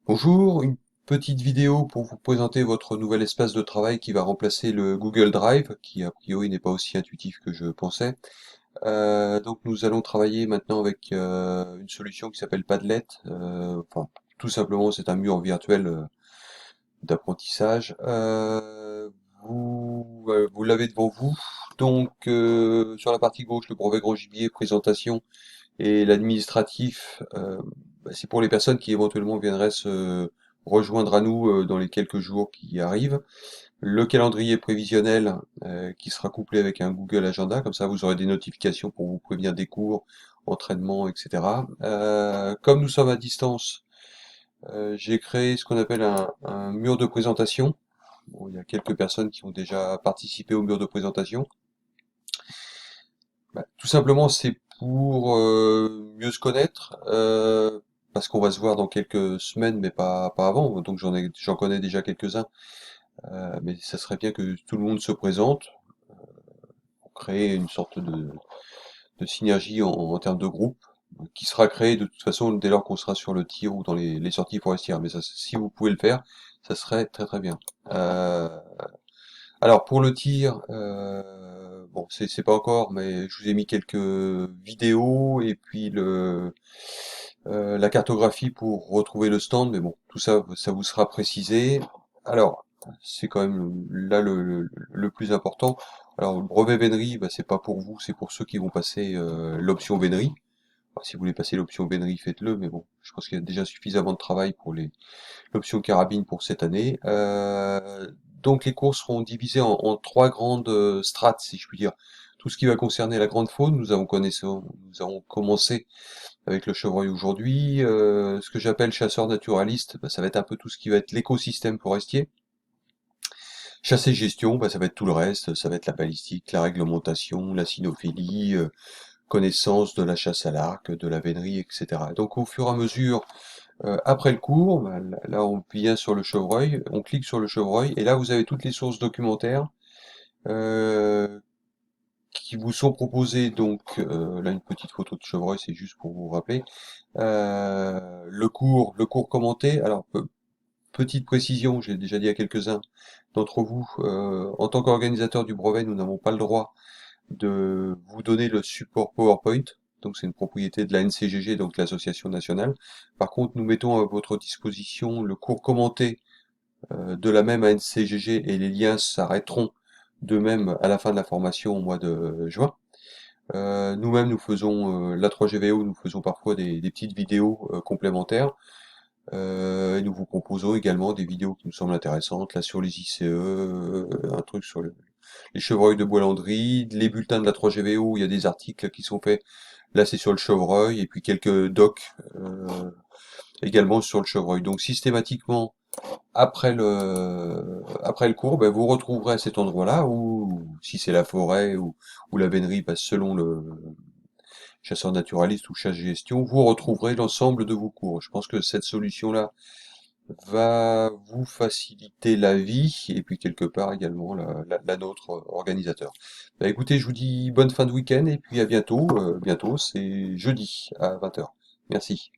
Bonjour, une petite vidéo pour vous présenter votre nouvel espace de travail qui va remplacer le Google Drive, qui a priori n'est pas aussi intuitif que je pensais. Donc nous allons travailler maintenant avec une solution qui s'appelle Padlet. Enfin, tout simplement, c'est un mur virtuel d'apprentissage. Vous l'avez devant vous. Donc sur la partie gauche, le brevet gros gibier, présentation et l'administratif, c'est pour les personnes qui éventuellement viendraient se rejoindre à nous dans les quelques jours qui arrivent. Le calendrier prévisionnel qui sera couplé avec un Google Agenda, comme ça vous aurez des notifications pour vous prévenir des cours, entraînements, etc. Comme nous sommes à distance, j'ai créé ce qu'on appelle un mur de présentation. Bon, il y a quelques personnes qui ont déjà participé au mur de présentation. Tout simplement, c'est pour mieux se connaître, parce qu'on va se voir dans quelques semaines, mais pas avant. Donc j'en connais déjà quelques-uns, mais ça serait bien que tout le monde se présente pour créer une sorte de synergie en termes de groupe, qui sera créée de toute façon dès lors qu'on sera sur le tir ou dans les sorties forestières. Mais ça, si vous pouvez le faire, ça serait très très bien. Euh, alors pour le tir, bon c'est pas encore, mais je vous ai mis quelques vidéos et puis la cartographie pour retrouver le stand, mais bon, tout ça, ça vous sera précisé. Alors, c'est quand même là le plus important. Alors, le brevet vénerie, bah, c'est pas pour vous, c'est pour ceux qui vont passer l'option vénerie. Alors, si vous voulez passer l'option vénerie, faites-le, mais bon, je pense qu'il y a déjà suffisamment de travail pour l'option carabine pour cette année. Donc, les cours seront divisés en trois grandes strates, si je puis dire. Tout ce qui va concerner la grande faune, nous avons commencé avec le chevreuil aujourd'hui. Ce que j'appelle chasseur naturaliste, bah, ça va être un peu tout ce qui va être l'écosystème forestier. Chasse et gestion, bah, ça va être tout le reste, ça va être la balistique, la réglementation, la cynophilie, connaissance de la chasse à l'arc, de la vénerie, etc. Donc au fur et à mesure, après le cours, bah, là on vient sur le chevreuil, on clique sur le chevreuil, et là vous avez toutes les sources documentaires euh, qui vous sont proposées. Donc là une petite photo de chevreuil, c'est juste pour vous rappeler. Le cours commenté. Alors, petite précision, j'ai déjà dit à quelques-uns d'entre vous, en tant qu'organisateur du brevet, nous n'avons pas le droit de vous donner le support PowerPoint. Donc, c'est une propriété de la NCGG, donc l'association nationale. Par contre, nous mettons à votre disposition le cours commenté de la même NCGG et les liens s'arrêteront de même à la fin de la formation au mois de juin. Nous-mêmes, nous faisons la 3GVO, nous faisons parfois des petites vidéos complémentaires. Et nous vous proposons également des vidéos qui nous semblent intéressantes, là sur les ICE, un truc sur les chevreuils de Bois-Landry, les bulletins de la 3GVO, où il y a des articles qui sont faits, là c'est sur le chevreuil, et puis quelques docs également sur le chevreuil. Donc systématiquement, après le cours, ben, vous retrouverez à cet endroit-là, ou si c'est la forêt ou la vénerie, ben, selon le chasseur naturaliste ou chasse-gestion, vous retrouverez l'ensemble de vos cours. Je pense que cette solution-là va vous faciliter la vie et puis quelque part également la nôtre organisateur. Bah, écoutez, je vous dis bonne fin de week-end et puis à bientôt. Bientôt, c'est jeudi à 20 heures. Merci.